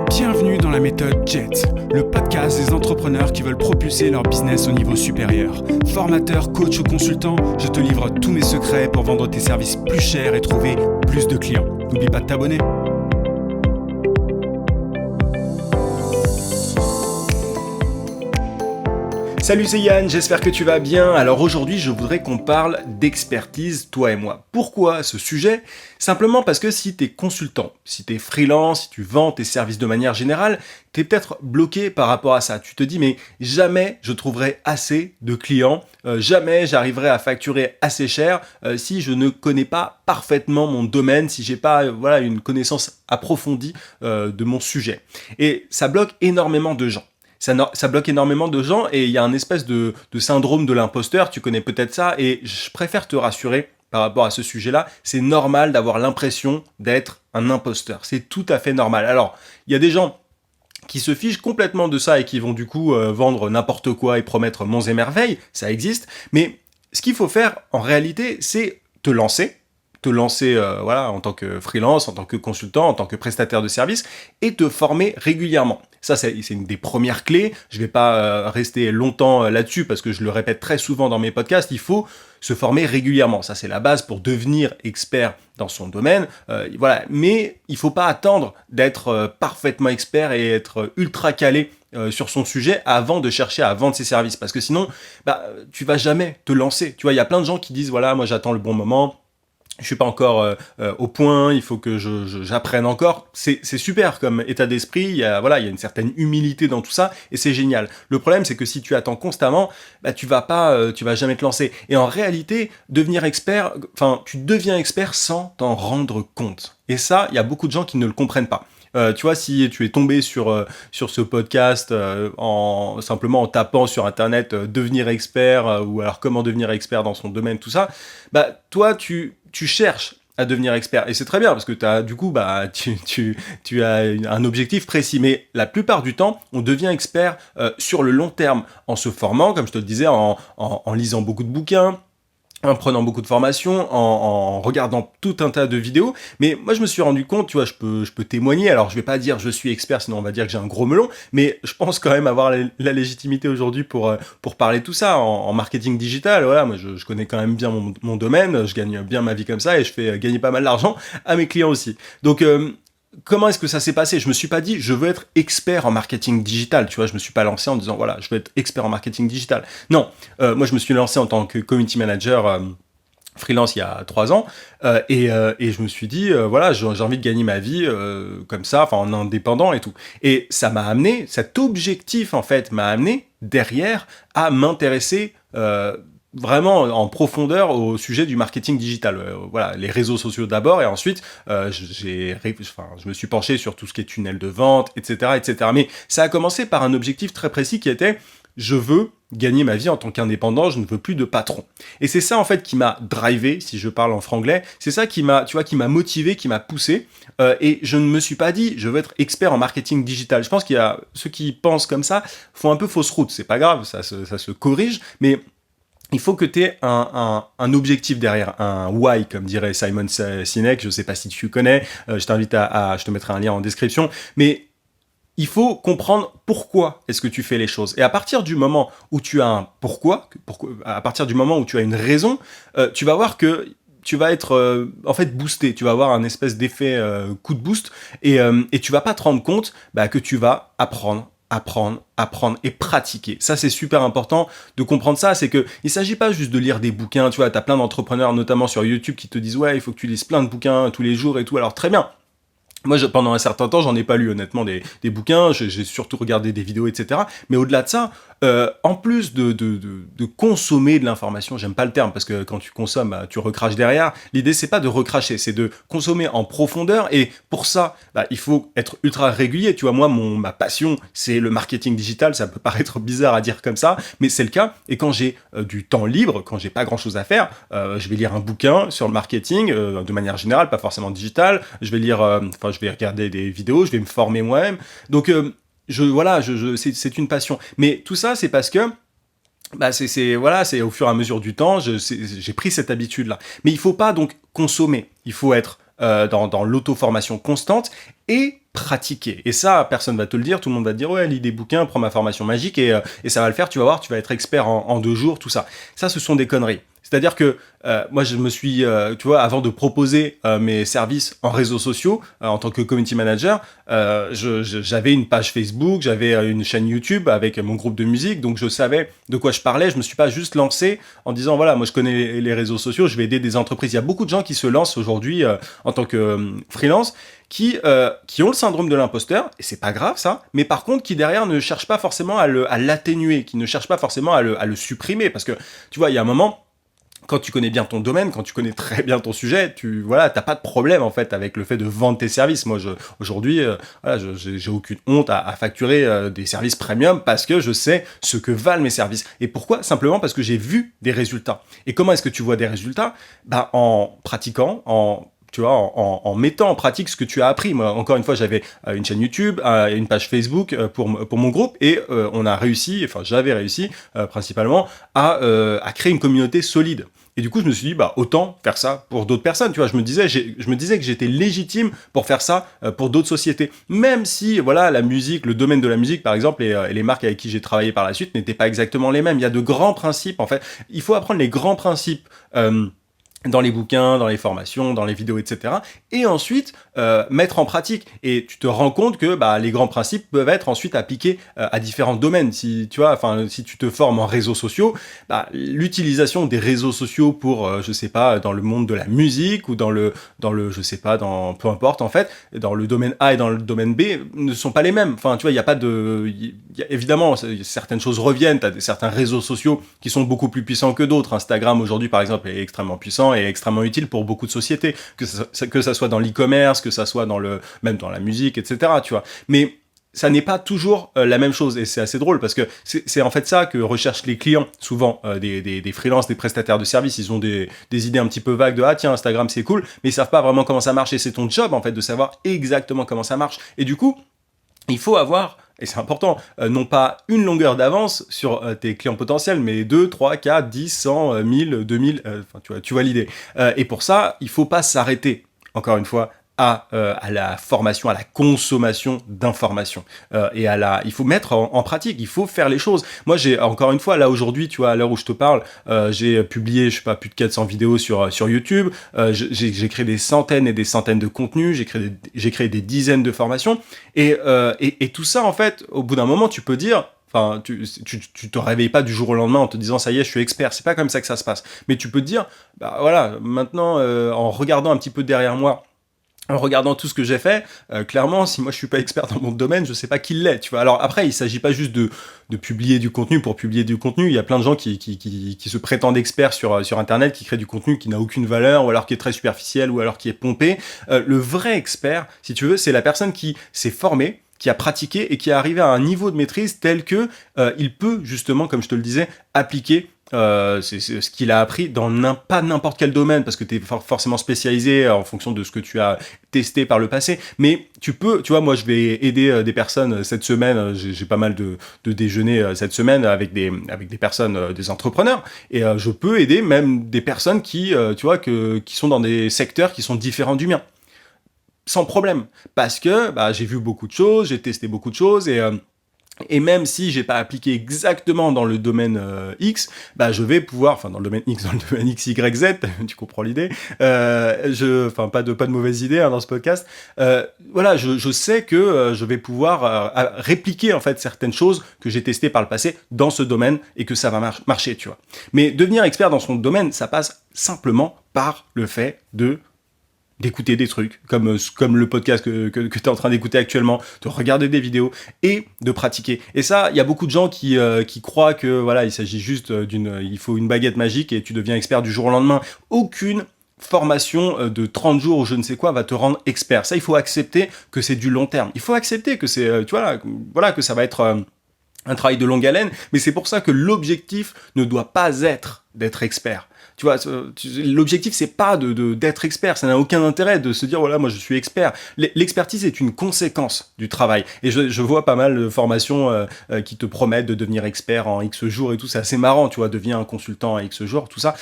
Bienvenue dans la méthode JET, le podcast des entrepreneurs qui veulent propulser leur business au niveau supérieur. Formateur, coach ou consultant, je te livre tous mes secrets pour vendre tes services plus chers et trouver plus de clients. N'oublie pas de t'abonner. Salut, c'est Yann, j'espère que tu vas bien. Alors aujourd'hui, je voudrais qu'on parle d'expertise, toi et moi. Pourquoi ce sujet ? Simplement parce que si tu es consultant, si tu es freelance, si tu vends tes services de manière générale, tu es peut-être bloqué par rapport à ça. Tu te dis, mais jamais je trouverai assez de clients, jamais j'arriverai à facturer assez cher si je ne connais pas parfaitement mon domaine, si j'ai pas une connaissance approfondie de mon sujet. Et ça bloque énormément de gens. Ça bloque énormément de gens et il y a un espèce de syndrome de l'imposteur, tu connais peut-être ça, et je préfère te rassurer par rapport à ce sujet-là, c'est normal d'avoir l'impression d'être un imposteur, c'est tout à fait normal. Alors, il y a des gens qui se fichent complètement de ça et qui vont du coup vendre n'importe quoi et promettre monts et merveilles, ça existe, mais ce qu'il faut faire en réalité, c'est te lancer en tant que freelance, en tant que consultant, en tant que prestataire de service et te former régulièrement. Ça, c'est une des premières clés. Je vais pas rester longtemps là-dessus parce que je le répète très souvent dans mes podcasts. Il faut se former régulièrement. Ça, c'est la base pour devenir expert dans son domaine. Mais il faut pas attendre d'être parfaitement expert et être ultra calé sur son sujet avant de chercher à vendre ses services. Parce que sinon, tu vas jamais te lancer. Tu vois, il y a plein de gens qui disent, voilà, moi j'attends le bon moment. Je suis pas encore au point, il faut que j'apprenne encore. C'est super comme état d'esprit, il y a une certaine humilité dans tout ça et c'est génial. Le problème c'est que si tu attends constamment, tu vas jamais te lancer. Et en réalité, tu deviens expert sans t'en rendre compte. Et ça, il y a beaucoup de gens qui ne le comprennent pas. Tu vois, si tu es tombé sur ce podcast simplement en tapant sur internet devenir expert ou alors comment devenir expert dans son domaine, tout ça, toi tu cherches à devenir expert et c'est très bien parce que tu as un objectif précis, mais la plupart du temps on devient expert sur le long terme en se formant, comme je te le disais, en lisant beaucoup de bouquins, en prenant beaucoup de formations, en regardant tout un tas de vidéos. Mais moi, je me suis rendu compte, tu vois, je peux témoigner. Alors, je vais pas dire je suis expert, sinon on va dire que j'ai un gros melon. Mais je pense quand même avoir la légitimité aujourd'hui pour parler de tout ça en marketing digital. Voilà, moi, je connais quand même bien mon domaine. Je gagne bien ma vie comme ça et je fais gagner pas mal d'argent à mes clients aussi. Donc, comment est-ce que ça s'est passé ? Je me suis pas dit, je veux être expert en marketing digital, tu vois, je me suis pas lancé en disant, voilà, je veux être expert en marketing digital. Non, moi je me suis lancé en tant que community manager freelance il y a 3 ans, et je me suis dit, j'ai envie de gagner ma vie comme ça, en indépendant et tout. Et ça m'a amené, cet objectif en fait m'a amené derrière à m'intéresser vraiment en profondeur au sujet du marketing digital. Les réseaux sociaux d'abord et ensuite je me suis penché sur tout ce qui est tunnel de vente, etc., etc. Mais ça a commencé par un objectif très précis qui était je veux gagner ma vie en tant qu'indépendant, je ne veux plus de patron. Et c'est ça en fait qui m'a drivé, si je parle en franglais, c'est ça qui m'a motivé, qui m'a poussé, et je ne me suis pas dit je veux être expert en marketing digital. Je pense qu'il y a ceux qui pensent comme ça font un peu fausse route, c'est pas grave, ça se corrige, mais il faut que tu aies un objectif derrière, un why, comme dirait Simon Sinek, je sais pas si tu connais, je t'invite je te mettrai un lien en description, mais il faut comprendre pourquoi est-ce que tu fais les choses. Et à partir du moment où tu as un pourquoi, à partir du moment où tu as une raison, tu vas voir que tu vas être boosté, tu vas avoir un espèce d'effet coup de boost et tu vas pas te rendre compte que tu vas apprendre et pratiquer. Ça, c'est super important de comprendre ça. C'est que il s'agit pas juste de lire des bouquins. Tu vois, t'as plein d'entrepreneurs, notamment sur YouTube, qui te disent ouais, il faut que tu lises plein de bouquins tous les jours et tout. Alors très bien. Moi, pendant un certain temps, j'en ai pas lu honnêtement des bouquins. J'ai surtout regardé des vidéos, etc. Mais au-delà de ça, en plus de consommer de l'information, j'aime pas le terme parce que quand tu consommes, tu recraches derrière. L'idée, c'est pas de recracher, c'est de consommer en profondeur. Et pour ça, il faut être ultra régulier. Tu vois, moi, ma passion, c'est le marketing digital. Ça peut paraître bizarre à dire comme ça, mais c'est le cas. Et quand j'ai du temps libre, quand j'ai pas grand-chose à faire, je vais lire un bouquin sur le marketing de manière générale, pas forcément digital. Je vais lire, je vais regarder des vidéos, je vais me former moi-même. Donc c'est une passion. Mais tout ça, c'est parce que c'est au fur et à mesure du temps, j'ai pris cette habitude-là. Mais il faut pas donc consommer. Il faut être dans l'auto-formation constante et pratiquer. Et ça, personne va te le dire, tout le monde va te dire, ouais, lis des bouquins, prends ma formation magique et ça va le faire, tu vas voir, tu vas être expert en 2 jours, tout ça. Ça, ce sont des conneries. C'est-à-dire que moi, je me suis, tu vois, avant de proposer mes services en réseaux sociaux, en tant que community manager, j'avais une page Facebook, j'avais une chaîne YouTube avec mon groupe de musique, donc je savais de quoi je parlais. Je me suis pas juste lancé en disant, voilà, moi je connais les réseaux sociaux, je vais aider des entreprises. Il y a beaucoup de gens qui se lancent aujourd'hui en tant que freelance, qui ont le syndrome de l'imposteur, et c'est pas grave ça, mais par contre qui derrière ne cherchent pas forcément à l'atténuer, qui ne cherchent pas forcément à le supprimer, parce que tu vois, il y a un moment, quand tu connais bien ton domaine, quand tu connais très bien ton sujet, t'as pas de problème en fait avec le fait de vendre tes services. Moi, aujourd'hui, voilà, j'ai aucune honte à facturer des services premium parce que je sais ce que valent mes services. Et pourquoi? Simplement parce que j'ai vu des résultats. Et comment est-ce que tu vois des résultats? Bah, en pratiquant, tu vois, en mettant en pratique ce que tu as appris. Moi, encore une fois, j'avais une chaîne YouTube, une page Facebook pour mon groupe, et j'avais réussi principalement à créer une communauté solide. Et du coup, je me suis dit, bah, autant faire ça pour d'autres personnes, tu vois. Je me disais que j'étais légitime pour faire ça pour d'autres sociétés. Même si, voilà, la musique, le domaine de la musique, par exemple, et les marques avec qui j'ai travaillé par la suite n'étaient pas exactement les mêmes. Il y a de grands principes, en fait. Il faut apprendre les grands principes, dans les bouquins, dans les formations, dans les vidéos, etc. Et ensuite, mettre en pratique. Et tu te rends compte que bah, les grands principes peuvent être ensuite appliqués à différents domaines. Si tu te formes en réseaux sociaux, bah, l'utilisation des réseaux sociaux pour, je sais pas, dans le monde de la musique ou je sais pas, peu importe en fait, dans le domaine A et dans le domaine B, ne sont pas les mêmes. Enfin, tu vois, il y a pas de, évidemment, certaines choses reviennent. T'as certains réseaux sociaux qui sont beaucoup plus puissants que d'autres. Instagram aujourd'hui, par exemple, est extrêmement puissant et extrêmement utile pour beaucoup de sociétés, que ça soit dans l'e-commerce, que ça soit même dans la musique, etc. Tu vois. Mais ça n'est pas toujours la même chose, et c'est assez drôle parce que c'est en fait ça que recherchent les clients souvent, des freelances, des prestataires de services. Ils ont des idées un petit peu vagues de ah tiens, Instagram c'est cool, mais ils savent pas vraiment comment ça marche, et c'est ton job en fait de savoir exactement comment ça marche. Et du coup, il faut avoir, et c'est important, non pas une longueur d'avance sur tes clients potentiels, mais 2, 3, 4, 10, 100, 1000, 2000, tu vois l'idée. Et pour ça, il faut pas s'arrêter, encore une fois, à la formation, à la consommation d'informations. Il faut mettre en pratique, il faut faire les choses. Moi, j'ai, encore une fois, là aujourd'hui, tu vois, à l'heure où je te parle, j'ai publié, je sais pas, plus de 400 vidéos sur YouTube, j'ai créé des centaines et des centaines de contenus, j'ai créé des dizaines de formations, et tout ça, en fait, au bout d'un moment, tu peux dire, enfin, tu te réveilles pas du jour au lendemain en te disant ça y est, je suis expert. C'est pas comme ça que ça se passe. Mais tu peux te dire, bah voilà, maintenant, en regardant un petit peu derrière moi, en regardant tout ce que j'ai fait, clairement, si moi je suis pas expert dans mon domaine, je sais pas qui l'est, tu vois. Alors après, il s'agit pas juste de publier du contenu pour publier du contenu. Il y a plein de gens qui se prétendent experts sur Internet, qui créent du contenu qui n'a aucune valeur, ou alors qui est très superficiel, ou alors qui est pompé. Le vrai expert, si tu veux, c'est la personne qui s'est formée, qui a pratiqué et qui est arrivé à un niveau de maîtrise tel que il peut justement, comme je te le disais, appliquer c'est ce qu'il a appris dans pas n'importe quel domaine, parce que tu es forcément spécialisé en fonction de ce que tu as testé par le passé, mais tu vois, moi je vais aider des personnes cette semaine, j'ai pas mal de déjeuners cette semaine avec des personnes, des entrepreneurs, et je peux aider même des personnes qui sont dans des secteurs qui sont différents du mien, sans problème, parce que bah, j'ai vu beaucoup de choses, j'ai testé beaucoup de choses, et même si j'ai pas appliqué exactement dans le domaine X, bah je vais pouvoir, enfin dans le domaine X, dans le domaine X, Y, Z, tu comprends l'idée. Pas de mauvaise idée dans ce podcast. Voilà, je sais que je vais pouvoir répliquer en fait certaines choses que j'ai testées par le passé dans ce domaine et que ça va marcher, tu vois. Mais devenir expert dans son domaine, ça passe simplement par le fait d'écouter des trucs, comme le podcast que tu es en train d'écouter actuellement, de regarder des vidéos et de pratiquer. Et ça, il y a beaucoup de gens qui croient que voilà, il s'agit juste il faut une baguette magique et tu deviens expert du jour au lendemain. Aucune formation de 30 jours ou je ne sais quoi va te rendre expert. Ça, il faut accepter que c'est du long terme. Il faut accepter que c'est, que ça va être un travail de longue haleine, mais c'est pour ça que l'objectif ne doit pas être d'être expert. Tu vois, l'objectif, c'est pas d'être expert. Ça n'a aucun intérêt de se dire, voilà, moi, je suis expert. L'expertise est une conséquence du travail. Et je vois pas mal de formations qui te promettent de devenir expert en X jours et tout. C'est assez marrant, tu vois, deviens un consultant en X jours, tout ça.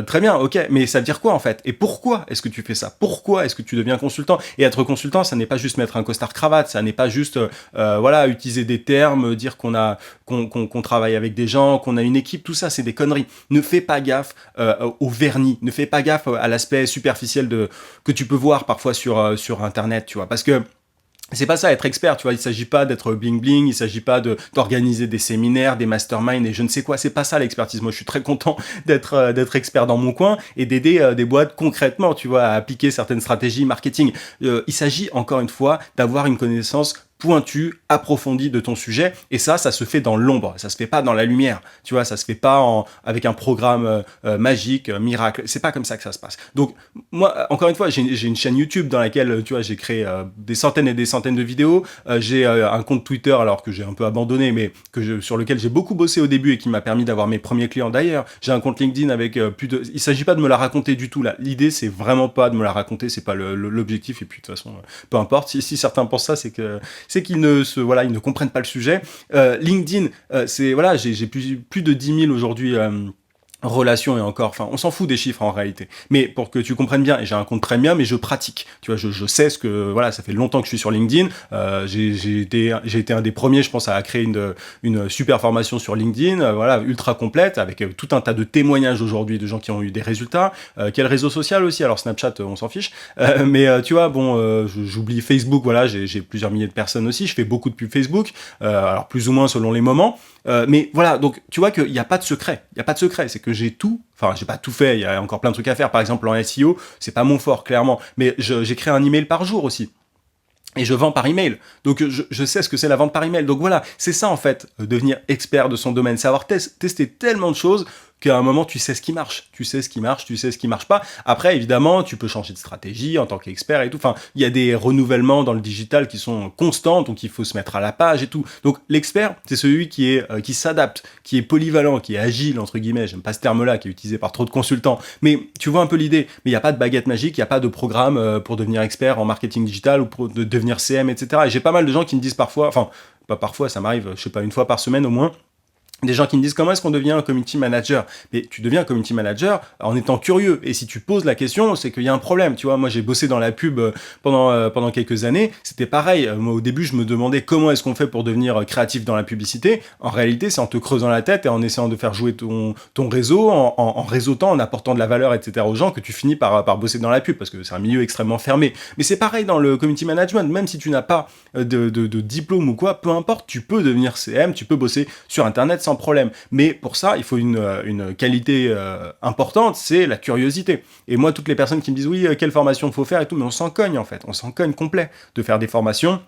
Très bien, ok. Mais ça veut dire quoi, en fait? Et pourquoi est-ce que tu fais ça? Pourquoi est-ce que tu deviens consultant? Et être consultant, ça n'est pas juste mettre un costard cravate. Ça n'est pas juste, voilà, utiliser des termes, dire qu'on travaille avec des gens, qu'on a une équipe. Tout ça, c'est des conneries. Ne fais pas gaffe au vernis. Ne fais pas gaffe à l'aspect superficiel que tu peux voir parfois sur Internet, tu vois. Parce que c'est pas ça être expert, tu vois, il s'agit pas d'être bling bling, il s'agit pas d'organiser des séminaires, des masterminds et je ne sais quoi, c'est pas ça l'expertise. Moi, je suis très content d'être expert dans mon coin et d'aider des boîtes concrètement, tu vois, à appliquer certaines stratégies marketing. Il s'agit encore une fois d'avoir une connaissance pointu, approfondi de ton sujet, et ça se fait dans l'ombre, ça se fait pas dans la lumière, tu vois, ça se fait pas avec un programme magique, miracle, c'est pas comme ça que ça se passe. Donc, moi, encore une fois, j'ai une chaîne YouTube dans laquelle, tu vois, j'ai créé des centaines et des centaines de vidéos, j'ai un compte Twitter, alors que j'ai un peu abandonné, mais sur lequel j'ai beaucoup bossé au début et qui m'a permis d'avoir mes premiers clients. D'ailleurs, j'ai un compte LinkedIn avec il s'agit pas de me la raconter du tout, là, l'idée, c'est vraiment pas de me la raconter, c'est pas l'objectif, et puis de toute façon, peu importe, si certains pensent ça, c'est qu'ils ils ne comprennent pas le sujet. LinkedIn, j'ai plus de 10 000 aujourd'hui relations et encore, enfin, on s'en fout des chiffres en réalité. Mais pour que tu comprennes bien, et j'ai un compte premium et je pratique. Tu vois, je sais ce que, voilà, ça fait longtemps que je suis sur LinkedIn. J'ai été un des premiers, je pense, à créer une super formation sur LinkedIn, voilà, ultra complète, avec tout un tas de témoignages aujourd'hui de gens qui ont eu des résultats. Quel réseau social aussi? Alors Snapchat, on s'en fiche. Tu vois, bon, j'oublie Facebook, voilà, j'ai plusieurs milliers de personnes aussi. Je fais beaucoup de pubs Facebook, alors plus ou moins selon les moments. Mais voilà, donc tu vois qu'il n'y a pas de secret. Il n'y a pas de secret, c'est que j'ai pas tout fait, il y a encore plein de trucs à faire. Par exemple, en SEO, c'est pas mon fort, clairement. Mais j'écris un email par jour aussi. Et je vends par email. Donc, je sais ce que c'est la vente par email. Donc voilà, c'est ça en fait, devenir expert de son domaine. Savoir tester tellement de choses qu'à un moment, tu sais ce qui marche. Tu sais ce qui marche, tu sais ce qui marche pas. Après, évidemment, tu peux changer de stratégie en tant qu'expert et tout. Enfin, il y a des renouvellements dans le digital qui sont constants, donc il faut se mettre à la page et tout. Donc, l'expert, c'est celui qui s'adapte, qui est polyvalent, qui est agile, entre guillemets. J'aime pas ce terme-là, qui est utilisé par trop de consultants. Mais tu vois un peu l'idée. Mais il n'y a pas de baguette magique, il n'y a pas de programme pour devenir expert en marketing digital ou pour devenir CM, etc. Et j'ai pas mal de gens qui me disent parfois, enfin, pas parfois, ça m'arrive, je sais pas, une fois par semaine au moins, des gens qui me disent comment est-ce qu'on devient un community manager. Mais tu deviens un community manager en étant curieux. Et si tu poses la question, c'est qu'il y a un problème. Tu vois, moi j'ai bossé dans la pub pendant quelques années. C'était pareil. Moi au début, je me demandais comment est-ce qu'on fait pour devenir créatif dans la publicité. En réalité, c'est en te creusant la tête et en essayant de faire jouer ton réseau, en réseautant, en apportant de la valeur, etc. aux gens que tu finis par bosser dans la pub parce que c'est un milieu extrêmement fermé. Mais c'est pareil dans le community management. Même si tu n'as pas de diplôme ou quoi, peu importe, tu peux devenir CM, tu peux bosser sur Internet sans problème. Mais pour ça, il faut une qualité importante, c'est la curiosité. Et moi, toutes les personnes qui me disent oui, quelle formation il faut faire et tout, mais on s'en cogne en fait, on s'en cogne complet de faire des formations.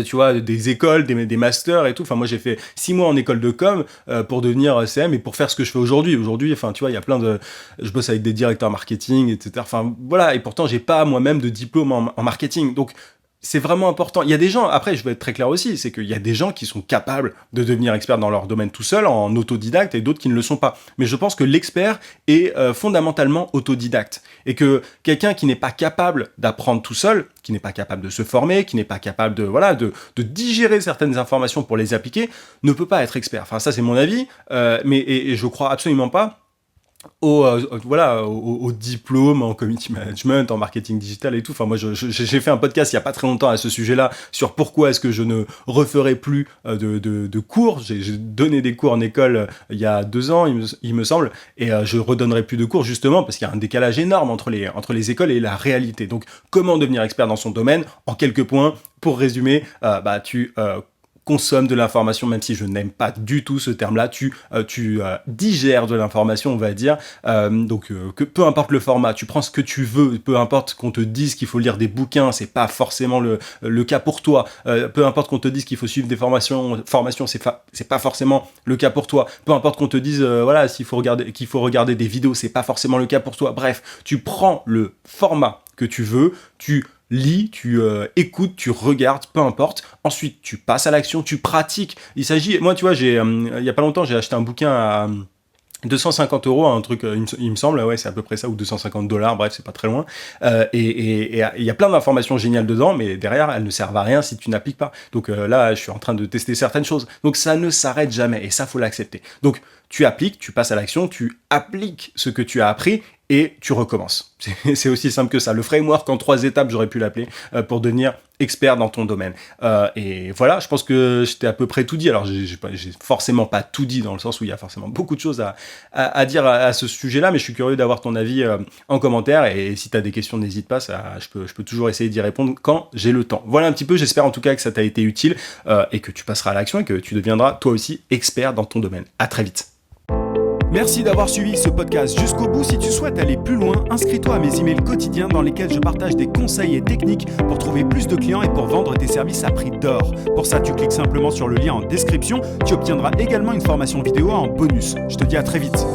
Tu vois, des écoles, des masters et tout. Enfin, moi, j'ai fait 6 mois en école de com pour devenir CM et pour faire ce que je fais aujourd'hui. Aujourd'hui, enfin, tu vois, il y a plein de... Je bosse avec des directeurs marketing, etc. Enfin, voilà. Et pourtant, j'ai pas moi-même de diplôme en marketing. Donc, c'est vraiment important. Il y a des gens, après je vais être très clair aussi, c'est qu'il y a des gens qui sont capables de devenir experts dans leur domaine tout seul, en autodidacte, et d'autres qui ne le sont pas. Mais je pense que l'expert est fondamentalement autodidacte. Et que quelqu'un qui n'est pas capable d'apprendre tout seul, qui n'est pas capable de se former, qui n'est pas capable de digérer certaines informations pour les appliquer, ne peut pas être expert. Enfin ça c'est mon avis, et je crois absolument pas au diplôme en community management, en marketing digital et tout. Enfin, moi, j'ai fait un podcast il y a pas très longtemps à ce sujet-là sur pourquoi est-ce que je ne referai plus de cours. J'ai donné des cours en école il y a 2 ans, il me semble, et je redonnerai plus de cours justement parce qu'il y a un décalage énorme entre les écoles et la réalité. Donc, comment devenir expert dans son domaine? En quelques points, pour résumer, tu consomme de l'information, même si je n'aime pas du tout ce terme-là, tu digères de l'information, on va dire, que peu importe le format, tu prends ce que tu veux, peu importe qu'on te dise qu'il faut lire des bouquins, c'est pas forcément le cas pour toi, peu importe qu'on te dise qu'il faut suivre des formations, c'est pas forcément le cas pour toi, peu importe qu'on te dise, qu'il faut regarder des vidéos, c'est pas forcément le cas pour toi, bref, tu prends le format que tu veux, tu lis, tu écoutes, tu regardes, peu importe. Ensuite, tu passes à l'action, tu pratiques. Moi, tu vois, il y a pas longtemps, j'ai acheté un bouquin 250 euros, un truc, il me semble, ouais, c'est à peu près ça, ou 250 dollars, bref, c'est pas très loin. Et il y a plein d'informations géniales dedans, mais derrière, elles ne servent à rien si tu n'appliques pas. Donc là, je suis en train de tester certaines choses. Donc ça ne s'arrête jamais, et ça, faut l'accepter. Donc tu appliques, tu passes à l'action, tu appliques ce que tu as appris, et tu recommences. C'est aussi simple que ça. Le framework en 3 étapes, j'aurais pu l'appeler, pour devenir expert dans ton domaine. Et voilà, je pense que je t'ai à peu près tout dit. Alors, j'ai forcément pas tout dit, dans le sens où il y a forcément beaucoup de choses à dire à ce sujet-là, mais je suis curieux d'avoir ton avis en commentaire. Et si tu as des questions, n'hésite pas, je peux toujours essayer d'y répondre quand j'ai le temps. Voilà un petit peu, j'espère en tout cas que ça t'a été utile et que tu passeras à l'action et que tu deviendras toi aussi expert dans ton domaine. À très vite. Merci d'avoir suivi ce podcast jusqu'au bout. Si tu souhaites aller plus loin, inscris-toi à mes emails quotidiens dans lesquels je partage des conseils et techniques pour trouver plus de clients et pour vendre tes services à prix d'or. Pour ça, tu cliques simplement sur le lien en description. Tu obtiendras également une formation vidéo en bonus. Je te dis à très vite.